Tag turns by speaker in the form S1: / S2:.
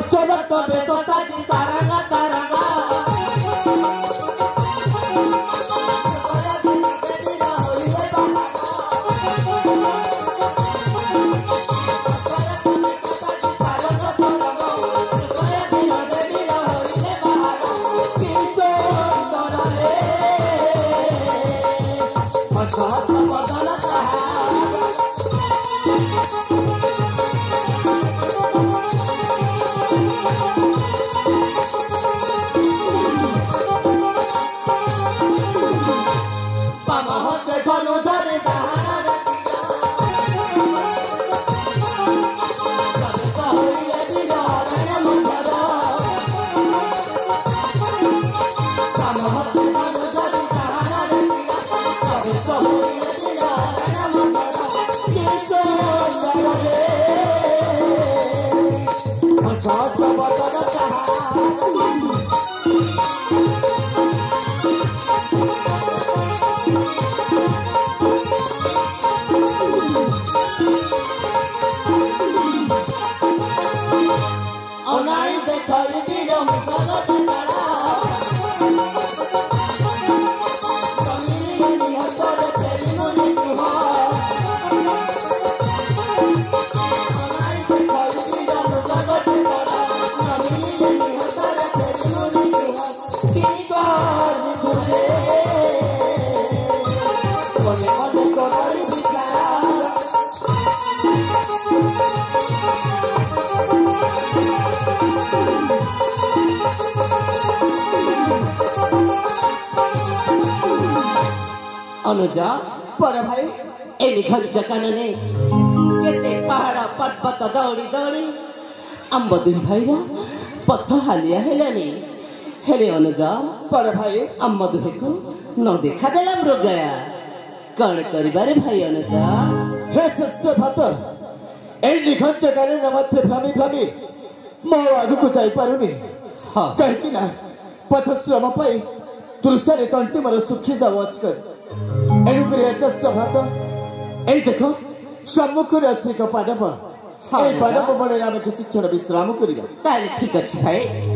S1: ଅଷ୍ଟରକ୍ତ ବେଶ ସାଜି ସାରଙ୍ଗା ତାରଙ୍ଗା अनुजा पर भाई एली घंचा कानने केते पहाड़ पर्वत दौड़ी दौड़ी अंब दुई भाईरा पथ हालिया हेलानी हेले अनुजा पर भाई अम्म दुहे को न देखा देला मृगया कौन करिबारे भाई अनुजा
S2: हे चेष्ट भात एली घंचा कानने मथे फ्लामी फ्लामी मो आगु को जाई पारुनी
S1: हां
S2: कहि ना पथ श्रम पाई तुलसारे तंटी मर सुखी जाव कर एनुक चेष्ट भात ए देख सम्मुख अच्छी एक पादप ए पादप बड़े आम किसी क्षण विश्राम करिबा
S1: ताले ठीक अछि भाई